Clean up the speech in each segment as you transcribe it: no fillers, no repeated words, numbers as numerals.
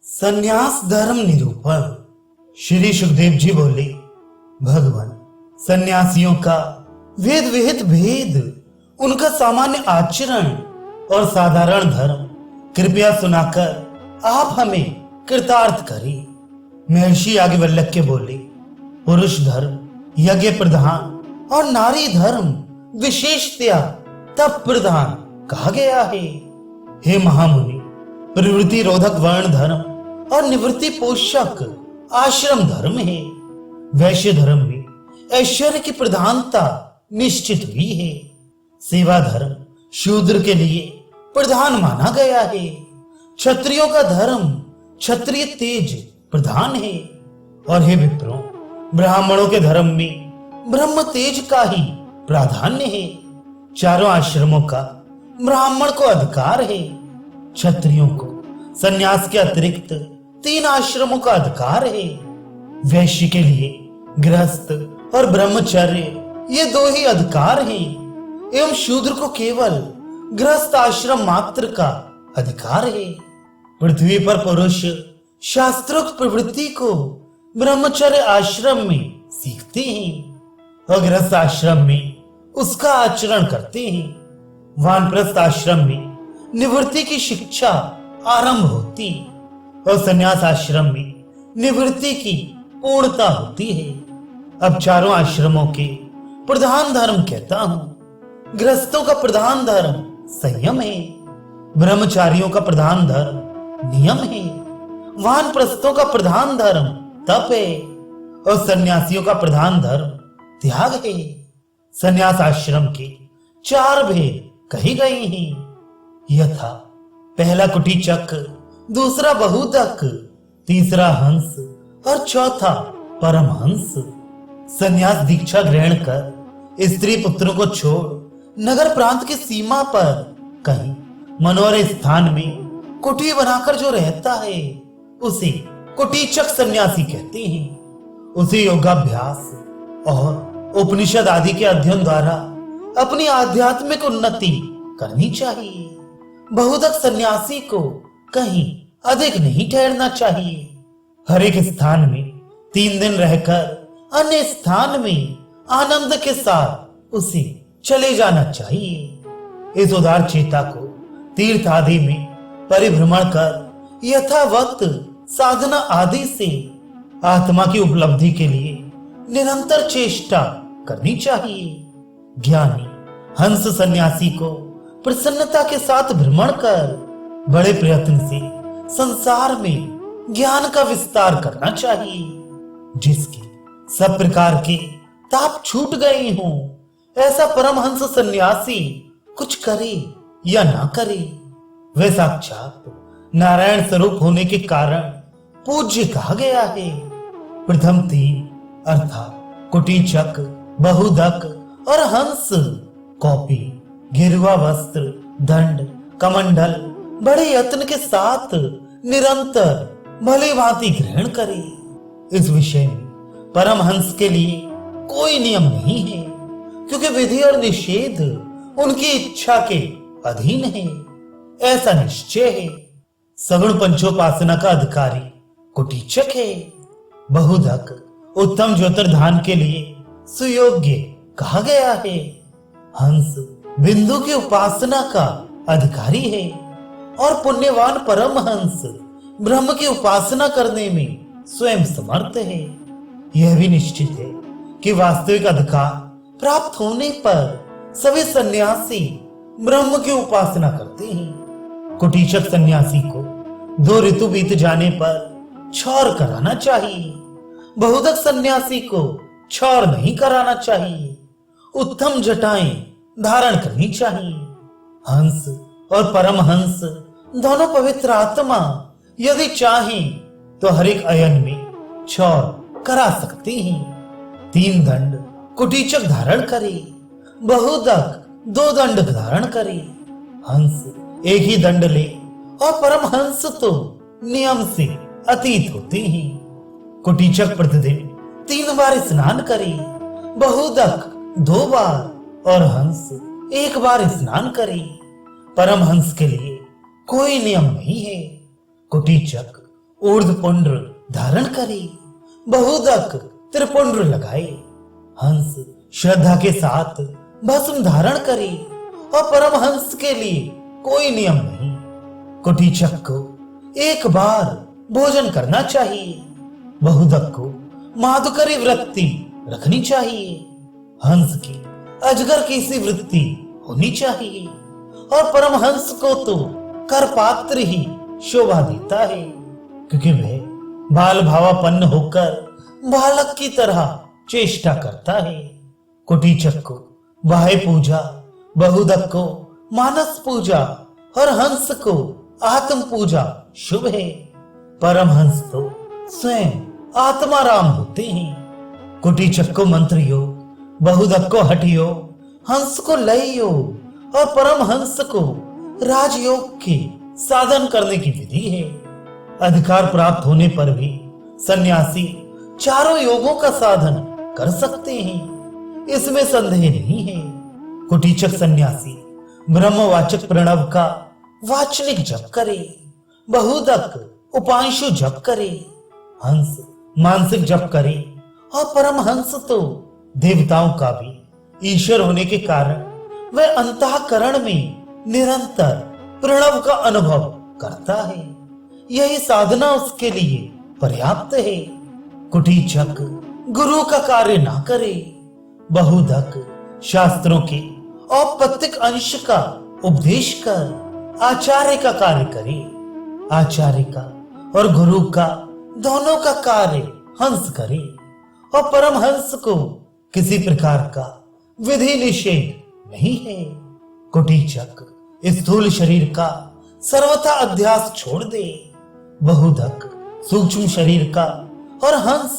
संन्यास धर्म निरूपण। श्री सुखदेव जी बोले, भगवान, सन्यासियों का वेद विहित भेद, उनका सामान्य आचरण और साधारण धर्म कृपया सुनाकर आप हमें कृतार्थ करें। महर्षि याज्ञवल्क्य बोले, पुरुष धर्म यज्ञ प्रधान और नारी धर्म विशेषतया तप प्रधान कहा गया है। हे महामुनि, प्रवृत्ति रोधक वर्ण धर्म और निवृत्ति पोषक आश्रम धर्म है। वैश्य धर्म में ऐश्वर्य की प्रधानता निश्चित हुई है। सेवा धर्म शूद्र के लिए प्रधान माना गया है। क्षत्रियों का धर्म क्षत्रिय तेज प्रधान है। और हे विप्रों, ब्राह्मणों के धर्म में ब्रह्म तेज का ही प्राधान्य है। चारों आश्रमों का ब्राह्मण को अधिकार है। क्षत्रियों को संन्यास के अतिरिक्त 3 आश्रमों का अधिकार है। वैश्य के लिए गृहस्थ और ब्रह्मचर्य ये 2 ही अधिकार हैं, एवं शूद्र को केवल गृहस्थ आश्रम मात्र का अधिकार है। पृथ्वी पर पुरुष शास्त्रोक्त प्रवृत्ति को ब्रह्मचर्य आश्रम में सीखते हैं और गृहस्थ आश्रम में उसका आचरण करते हैं। वानप्रस्थ आश्रम में निवृत्ति की शिक्षा आरंभ होती और संन्यास आश्रम में निवृत्ति की पूर्णता होती है। अब चारों आश्रमों के प्रधान धर्म कहता हूं। गृहस्थों का प्रधान धर्म संयम है। ब्रह्मचारियों का प्रधान धर्म नियम है। वानप्रस्थों का प्रधान धर्म तप है और सन्यासियों का प्रधान धर्म त्याग है। संन्यास आश्रम के 4 भेद कहे गए हैं, यथा पहला कुटीचक, दूसरा बहुदक, तीसरा हंस और चौथा परमहंस। संन्यास दीक्षा ग्रहण कर स्त्री पुत्रों को छोड़ नगर प्रांत की सीमा पर कहीं मनोहर स्थान में कुटी बनाकर जो रहता है उसे कुटीचक सन्यासी कहते हैं। उसे योगाभ्यास और उपनिषद आदि के अध्ययन द्वारा अपनी आध्यात्मिक उन्नति करनी चाहिए। बहुदक सन्यासी को कहीं अधिक नहीं ठहरना चाहिए। हर एक स्थान में 3 दिन रहकर अन्य स्थान में आनंद के साथ उसे चले जाना चाहिए। इस उदार चेता को तीर्थ आदि में परिभ्रमण कर यथावत साधना आदि से आत्मा की उपलब्धि के लिए निरंतर चेष्टा करनी चाहिए। ज्ञानी हंस सन्यासी को प्रसन्नता के साथ भ्रमण कर बड़े प्रयत्न से संसार में ज्ञान का विस्तार करना चाहिए, जिसके सब प्रकार के ताप छूट गए हों। ऐसा परमहंस सन्यासी कुछ करे या ना करे, वह साक्षात नारायण स्वरूप होने के कारण पूज्य कहा गया है। प्रथम 3 अर्थात कुटीचक, बहुदक और हंस कॉपी, गिरवा वस्त्र, दंड, कमंडल बड़े यत्न के साथ निरंतर भली भांति ग्रहण करे। इस विषय में परमहंस के लिए कोई नियम नहीं है, क्योंकि विधि और निषेध उनकी इच्छा के अधीन है, ऐसा निश्चय है। सगुण पंचोपासना का अधिकारी कुटीचक है। बहुदक उत्तम ज्योतिर्धान के लिए सुयोग्य कहा गया है। हंस बिंदु की उपासना का अधिकारी है और पुण्यवान परमहंस ब्रह्म की उपासना करने में स्वयं समर्थ है। यह भी निश्चित है कि वास्तविक अधिकार प्राप्त होने पर सभी सन्यासी ब्रह्म की उपासना करते हैं। कुटीचक सन्यासी को 2 ऋतु बीत जाने पर क्षौर कराना चाहिए। बहुदक सन्यासी को क्षौर नहीं कराना चाहिए। उत्तम जटाएं धारण करनी चाहिए। हंस और परमहंस दोनों पवित्र आत्मा यदि चाहें तो हर एक अयन में क्षौर करा सकते हैं। 3 दंड कुटीचक धारण करे, बहुदक 2 दंड धारण करे, हंस 1 ही दंड ले और परमहंस तो नियम से अतीत होते हैं। कुटीचक प्रतिदिन 3 बार स्नान करे, बहुदक 2 बार और हंस 1 बार स्नान करे। परमहंस के लिए कोई नियम नहीं है। कुटीचक ऊर्ध्वपुंड्र धारण करे, बहुदक त्रिपुंड्र लगाए। हंस श्रद्धा के साथ भस्म धारण करे और परमहंस के लिए कोई नियम नहीं। कुटीचक को एक बार भोजन करना चाहिए, बहुदक को माधुकरी वृत्ति रखनी चाहिए। हंस की अजगर की सी वृत्ति होनी चाहिए और परमहंस को तो करपात्र ही शोभा देता है, क्योंकि वह बाल भावापन्न होकर बालक की तरह चेष्टा करता है। कुटीचक को बाह्य पूजा, बहुदक को मानस पूजा और हंस को आत्म पूजा शुभ है। परमहंस तो स्वयं आत्माराम होते हैं। कुटीचक को मंत्र योग, बहुदक को हठ योग, हंस को लय योग और परमहंस को राजयोग के साधन करने की विधि है। अधिकार प्राप्त होने पर भी सन्यासी चारों योगों का साधन कर सकते हैं, इसमें संदेह नहीं है। कुटीचक सन्यासी ब्रह्मवाचक प्रणव का वाचनिक जप करे, बहुदक उपांशु जप करे, हंस मानसिक जप करे और परमहंस तो देवताओं का भी ईश्वर होने के कारण वह अंतःकरण में निरंतर प्रणव का अनुभव करता है। यही साधना उसके लिए पर्याप्त है। कुटीचक गुरु का कार्य ना करे, बहुदक शास्त्रों के औपत्तिक अंश का उपदेश कर आचार्य का कार्य करे। आचार्य का और गुरु का दोनों का कार्य हंस करे और परमहंस को किसी प्रकार का विधि निषेध नहीं है। कुटीचक स्थूल शरीर का सर्वथा अध्यास छोड़ दे, बहुदक सूक्ष्म शरीर का और हंस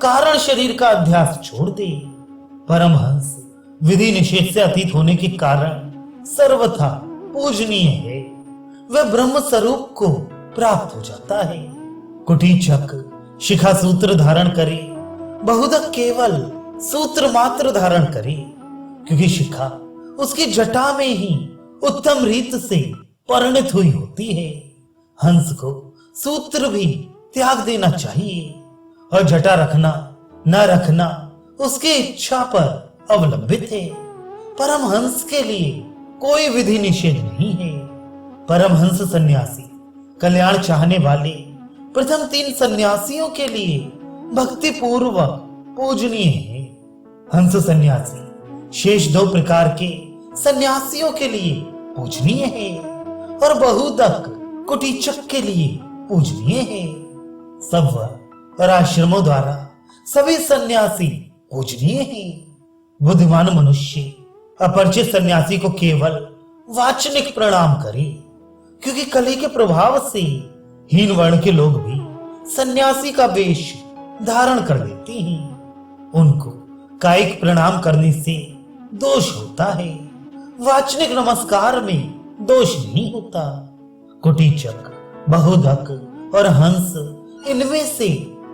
कारण शरीर का अध्यास छोड़ दे। परमहंस विधि निषेध से अतीत होने के कारण सर्वथा पूजनीय है, वह ब्रह्म स्वरूप को प्राप्त हो जाता है। कुटीचक शिखा सूत्र धारण करे, बहुदक केवल सूत्र मात्र धारण करे, क्योंकि शिखा उसकी जटा में ही उत्तम रीत से परिणत हुई होती है। हंस को सूत्र भी त्याग देना चाहिए और जटा रखना न रखना उसकी इच्छा पर अवलंबित है। परमहंस के लिए कोई विधि निषेध नहीं है। परमहंस सन्यासी कल्याण चाहने वाले प्रथम 3 सन्यासियों के लिए भक्ति पूर्वक पूजनीय है। हंस सन्यासी शेष 2 प्रकार के सन्यासियों के लिए पूजनीय है और बहुदक कुटीचक के लिए पूजनीय है। सब और आश्रमों द्वारा सभी सन्यासी पूजनीय हैं। बुद्धिमान मनुष्य अपरिचित सन्यासी को केवल वाचनिक प्रणाम करे, क्योंकि कली के प्रभाव से हीन वर्ण के लोग भी सन्यासी का वेश धारण कर लेते हैं। उनको कायिक प्रणाम करने से दोष होता है, वाचनिक नमस्कार में दोष नहीं होता। कुटीचक, बहुदक और हंस इनमें से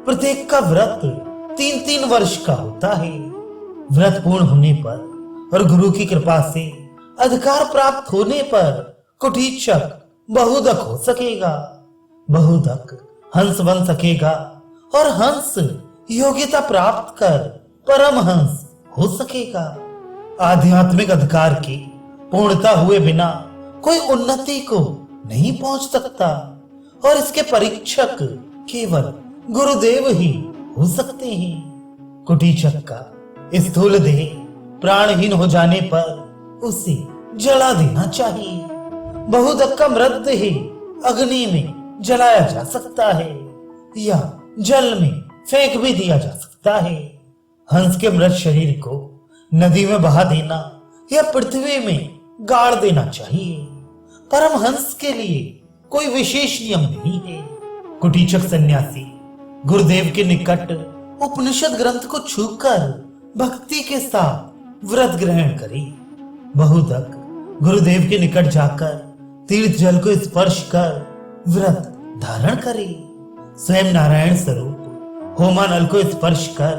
प्रत्येक का व्रत 3-3 वर्ष का होता है। व्रत पूर्ण होने पर और गुरु की कृपा से अधिकार प्राप्त होने पर कुटीचक बहुदक हो सकेगा, बहुदक हंस बन सकेगा और हंस योग्यता प्राप्त कर परमहंस हो सकेगा। आध्यात्मिक अधिकार की पूर्णता हुए बिना कोई उन्नति को नहीं पहुंच सकता और इसके परीक्षक केवल गुरुदेव ही हो सकते हैं। कुटीचक का स्थूल देह प्राणहीन हो जाने पर उसे जला देना चाहिए। बहुदक का मृतदेह अग्नि में जलाया जा सकता है या जल में फेंक भी दिया जा सकता है। हंस के मृत शरीर को नदी में बहा देना या पृथ्वी में गाड़ देना चाहिए। परमहंस के लिए कोई विशेष नियम नहीं है। कुटीचक सन्यासी गुरुदेव के निकट उपनिषद ग्रंथ को छूकर भक्ति के साथ व्रत ग्रहण करे। बहुदक गुरुदेव के निकट जाकर तीर्थ जल को स्पर्श कर व्रत धारण करे। स्वयं नारायण स्वरूप होमानल को स्पर्श कर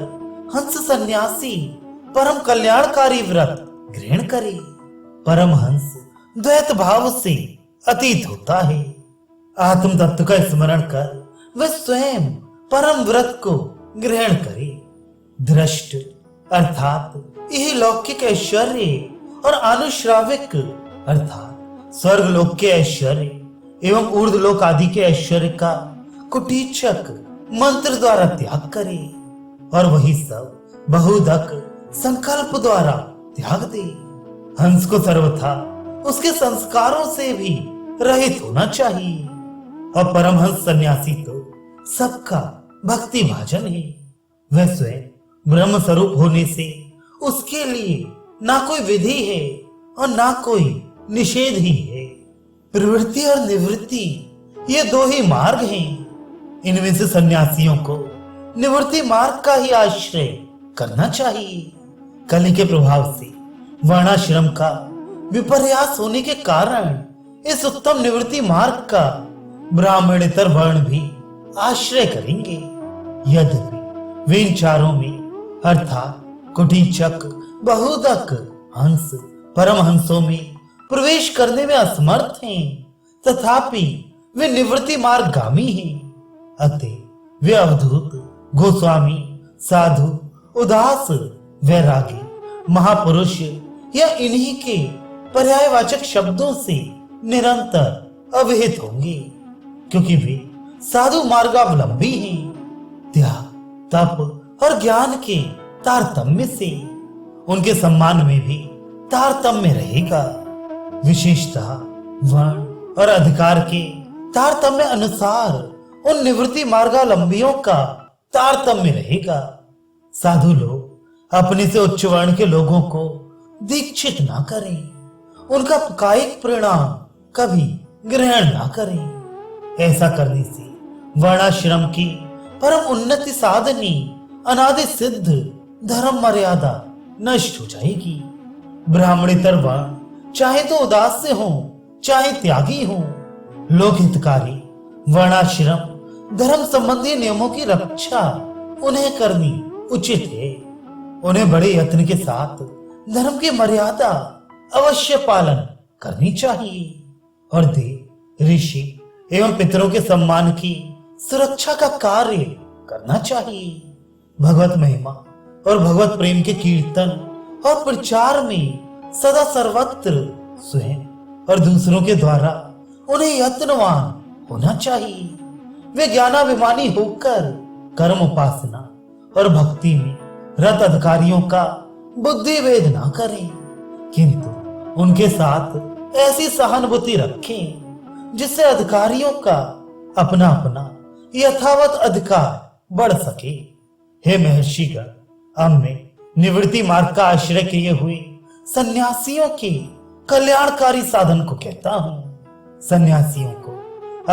हंस सन्यासी परम कल्याणकारी व्रत ग्रहण करे। परमहंस द्वैत भाव से अतीत होता है। आत्म तत्व का स्मरण कर वह स्वयं परम व्रत को ग्रहण करे। दृष्ट अर्थात यही लौकिक ऐश्वर्य और आनुश्राविक अर्थात स्वर्ग लोक के ऐश्वर्य एवं ऊर्ध्वलोक आदि के ऐश्वर्य का कुटीचक मंत्र द्वारा त्याग करे और वही सब बहुधक संकल्प द्वारा त्याग दे। हंस को सर्वथा उसके संस्कारों से भी रहित होना चाहिए और परमहंस सन्यासी तो सबका भक्ति भाजन है। वह स्वयं ब्रह्म स्वरूप होने से उसके लिए ना कोई विधि है और ना कोई निषेध ही है। प्रवृत्ति और निवृत्ति ये दो ही मार्ग हैं। इनमें से सन्यासियों को निवृत्ति मार्ग का ही आश्रय करना चाहिए। कली के प्रभाव से वर्णाश्रम का विपर्यास होने के कारण इस उत्तम निवृत्ति मार्ग का ब्राह्मणेतर वर्ण भी आश्रय करेंगे। यद्यपि वे इन चारों में अर्थात कुटीचक, बहुदक, हंस, परमहंसों में प्रवेश करने में असमर्थ हैं, तथापि वे निवृत्ति मार्गगामी हैं। अतः वे अवधूत, गोस्वामी, साधु, उदास, वैरागी, महापुरुष या इन्हीं के पर्यायवाचक शब्दों से निरंतर अविहित होंगे, क्योंकि वे साधु मार्गावलंबी हैं। त्याग, तप और ज्ञान के तारतम्य से उनके सम्मान में भी तारतम्य रहेगा। विशेषतः वर्ण और अधिकार के तारतम्य अनुसार उन निवृत्ति मार्गावलंबियों का तारतम्य रहेगा। साधु लोग अपने से उच्च वर्ण के लोगों को दीक्षित ना करें, उनका कायिक परिणाम कभी ग्रहण ना करें। ऐसा करने से वर्णाश्रम की परम उन्नति साधनी अनादि सिद्ध धर्म मर्यादा नष्ट हो जाएगी। ब्राह्मणेतर वर्ण चाहे तो उदास से हो, चाहे त्यागी हो, लोक हितकारी वर्णाश्रम धर्म संबंधी नियमों की रक्षा उन्हें करनी उचित है। उन्हें बड़े यत्न के साथ धर्म की मर्यादा अवश्य पालन करनी चाहिए और देव, ऋषि एवं पितरों के सम्मान की सुरक्षा का कार्य करना चाहिए। भगवत महिमा और भगवत प्रेम के कीर्तन और प्रचार में सदा सर्वत्र स्वयं और दूसरों के द्वारा उन्हें यत्नवान होना चाहिए। वे ज्ञानाभिमानी होकर कर्म उपासना और भक्ति में रत अधिकारियों का बुद्धि भेद ना करें, किंतु उनके साथ ऐसी सहानुभूति रखें जिससे अधिकारियों का अपना अपना यथावत अधिकार बढ़ सके। हे महर्षिगण, अब मैं निवृत्ति मार्ग का आश्रय किए हुए सन्यासियों के कल्याणकारी साधन को कहता हूँ। सन्यासियों को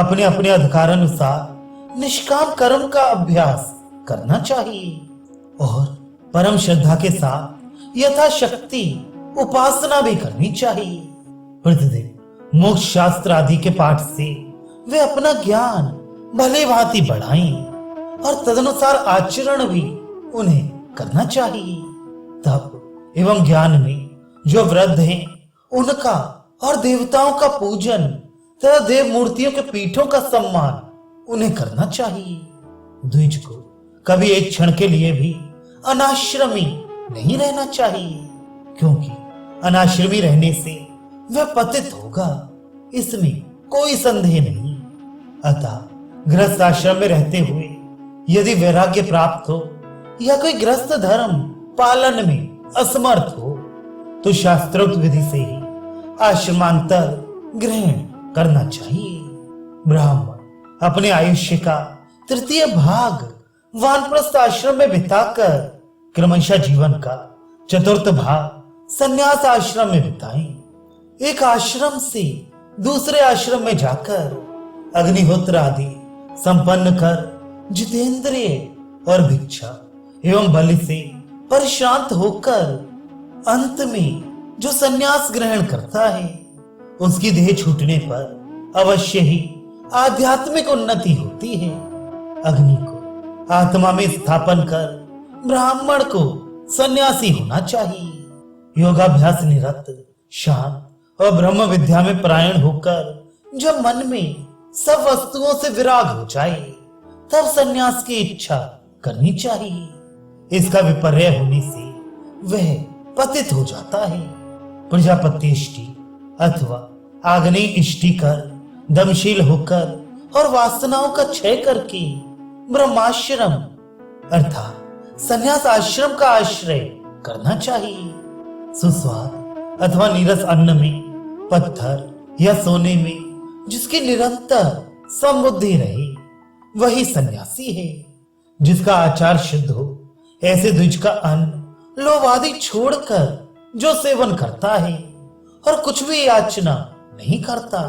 अपने अपने अधिकार अनुसार निष्काम कर्म का अभ्यास करना चाहिए और परम श्रद्धा के साथ यथाशक्ति उपासना भी करनी चाहिए। प्रतिदिन मोक्ष शास्त्र आदि के पाठ से वे अपना ज्ञान भले भांति बढ़ाएं और तदनुसार आचरण भी उन्हें करना चाहिए। तप एवं ज्ञान में जो वृद्ध हैं, उनका और देवताओं का पूजन तथा देव मूर्तियों के पीठों का सम्मान उन्हें करना चाहिए। द्विज को कभी एक क्षण के लिए भी अनाश्रमी नहीं रहना चाहिए, क्योंकि अनाश्रमी रहने से वह पतित होगा, इसमें कोई संदेह नहीं। अतः गृहस्थ आश्रम में रहते हुए यदि वैराग्य प्राप्त हो या कोई गृहस्थ धर्म पालन में असमर्थ हो तो शास्त्रोक्त विधि से ही आश्रमांतर ग्रहण करना चाहिए। ब्राह्मण अपने आयुष्य का तृतीय भाग वानप्रस्थ आश्रम में बिताकर क्रमशः जीवन का चतुर्थ भाग संन्यास आश्रम में बिताएं। एक आश्रम से दूसरे आश्रम में जाकर अग्निहोत्र आदि संपन्न कर जितेंद्रिय और भिक्षा एवं बलि से परिश्रांत होकर अंत में जो संन्यास ग्रहण करता है, उसकी देह छूटने पर अवश्य ही आध्यात्मिक उन्नति होती है। अग्नि को आत्मा में स्थापन कर ब्राह्मण को सन्यासी होना चाहिए। योगाभ्यास निरत, शांत और ब्रह्म विद्या में परायण होकर जब मन में सब वस्तुओं से विराग हो जाए तब सन्यास की इच्छा करनी चाहिए। इसका विपर्य होने से वह पतित हो जाता है। प्रजापत्यष्टि अथवा आग्नेय इष्टि कर दमशील होकर और वासनाओं का क्षय करके ब्रह्माश्रम अर्थात संन्यास आश्रम का आश्रय करना चाहिए। सुस्वाद अथवा नीरस अन्न में, पत्थर या सोने में जिसकी निरंतर समबुद्धि रहे वही सन्यासी है। जिसका आचार शुद्ध हो, ऐसे द्विज का अन्न लोभ आदि छोड़कर जो सेवन करता है और कुछ भी याचना नहीं करता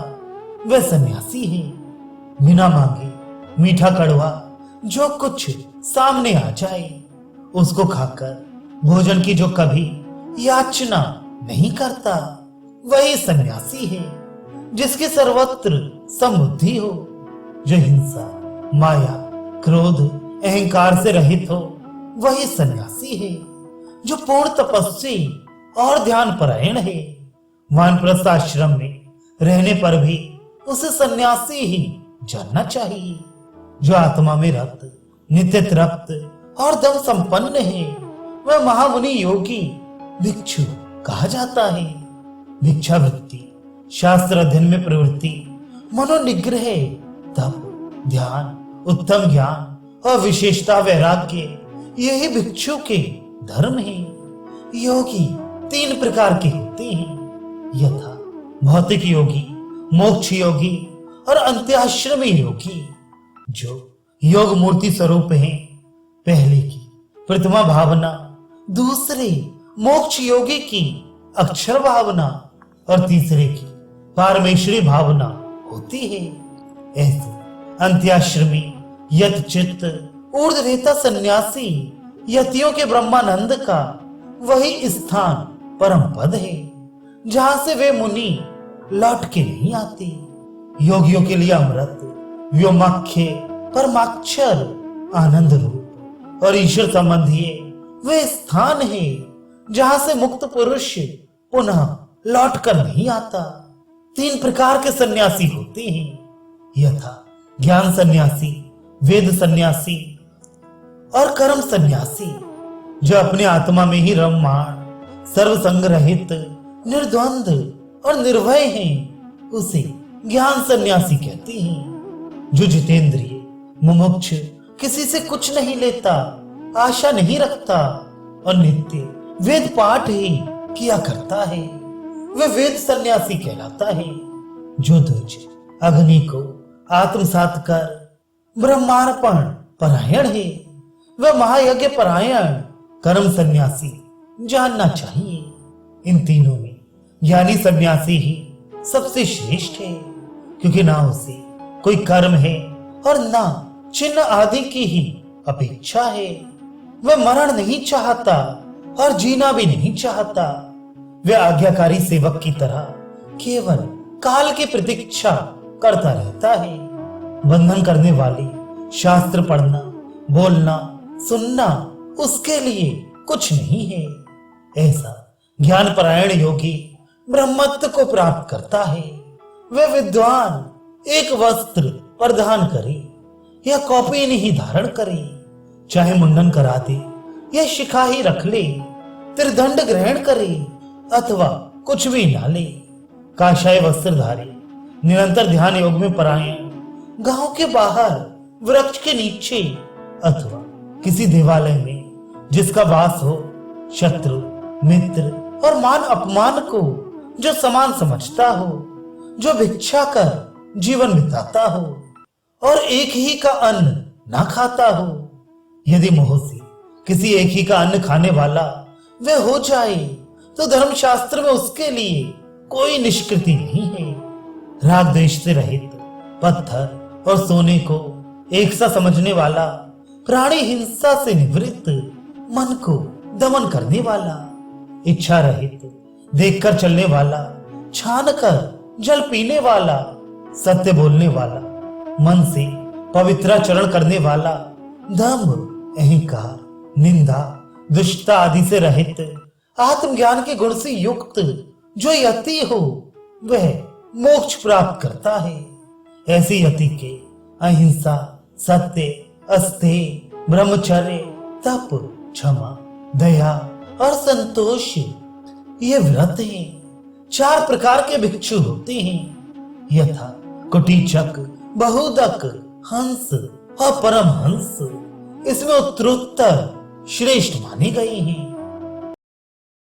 वह सन्यासी है। बिना मांगे मीठा कड़वा जो कुछ सामने आ जाए उसको खाकर भोजन की जो कभी याचना नहीं करता वही सन्यासी है। जिसकी सर्वत्र समबुद्धि हो, जो हिंसा, माया, क्रोध, अहंकार से रहित हो वही सन्यासी है। जो पूर्ण तपस्वी और ध्यान परायण है। वानप्रस्थ आश्रम में रहने पर भी उसे सन्यासी ही जानना चाहिए। जो आत्मा में रक्त, नित्य तृप्त और दम संपन्न है वह महामुनि योगी भिक्षु कहा जाता है। भिक्षावृत्ति, शास्त्र अध्ययन में प्रवृत्ति, मनोनिग्रह, तप, ध्यान, उत्तम ज्ञान और विशेषता वैराग्य यही भिक्षु के धर्म है। योगी 3 प्रकार के होते हैं, यथा भौतिक योगी, मोक्ष योगी और अंत्याश्रमी योगी। जो योग मूर्ति स्वरूप हैं, पहले की प्रतिमा भावना, दूसरे मोक्ष योगी की अक्षर भावना और तीसरे की पारमेश्वरी भावना होती है। ऐसे अंत्याश्रमी यत चित्त ऊर्ध्वरेता सन्यासी यतियों के ब्रह्मानंद का वही स्थान परम पद है जहां से वे मुनि लौट के नहीं आते। योगियों के लिए अमृत, व्योमाख्य, परमाक्षर, आनंद रूप और ईश्वर संबंधी वे स्थान है जहां से मुक्त पुरुष पुनः लौट कर नहीं आता। 3 प्रकार के सन्यासी होते हैं, यथा ज्ञान सन्यासी, वेद सन्यासी और कर्म सन्यासी। जो अपने आत्मा में ही रममाण, सर्वसंग रहित, निर्द्वंद और निर्भय हैं उसे ज्ञान सन्यासी कहते हैं। जो जितेंद्रिय, मुमुक्ष, किसी से कुछ नहीं लेता, आशा नहीं रखता और नित्य वेद पाठ ही किया करता है वह वेद सन्यासी कहलाता है। जो द्विज अग्नि को आत्मसात कर ब्रह्मार्पण परायण है वह महायज्ञ परायण कर्म सन्यासी जानना चाहिए। इन तीनों में ज्ञानी सन्यासी ही सबसे श्रेष्ठ है, क्योंकि ना उसे कोई कर्म है और ना चिन्ह आदि की ही अपेक्षा है। वह मरण नहीं चाहता और जीना भी नहीं चाहता। वह आज्ञाकारी सेवक की तरह केवल काल की प्रतीक्षा करता रहता है। बंधन करने वाली शास्त्र पढ़ना, बोलना, सुनना उसके लिए कुछ नहीं है। ऐसा ज्ञान परायण योगी ब्रह्मत्व को प्राप्त करता है। वह विद्वान एक वस्त्र परिधान करे या कौपीन ही धारण करे, चाहे मुंडन करा दे या शिखा ही रख ले, त्रिदंड ग्रहण करे अथवा कुछ भी ना ले। काशाय वस्त्रधारी, निरंतर ध्यान योग में परायण, गांव के बाहर वृक्ष के नीचे अथवा किसी देवालय में जिसका वास हो, शत्रु, मित्र और मान अपमान को जो समान समझता हो, जो भिक्षा कर जीवन बिताता हो और एक ही का अन्न ना खाता हो। यदि मोह से किसी एक ही का अन्न खाने वाला वह हो जाए तो धर्मशास्त्र में उसके लिए कोई निष्कृति नहीं है। राग द्वेष से रहित, पत्थर और सोने को एक सा समझने वाला, प्राणी हिंसा से निवृत्त, मन को दमन करने वाला, इच्छा रहित, देखकर चलने वाला, छान कर जल पीने वाला, सत्य बोलने वाला, मन से पवित्राचरण करने वाला, दम्भ, अहंकार, निंदा, दुष्टता आदि से रहित, आत्मज्ञान के गुण से युक्त जो यति हो वह मोक्ष प्राप्त करता है। ऐसी यति के अहिंसा, सत्य, अस्ते, ब्रह्मचर्य, तप, क्षमा, दया और संतोष, ये व्रत हैं। 4 प्रकार के भिक्षु होते हैं, यथा कुटीचक, बहुदक, हंस और परमहंस। इसमें उत्तरोत्तर श्रेष्ठ माने गए हैं।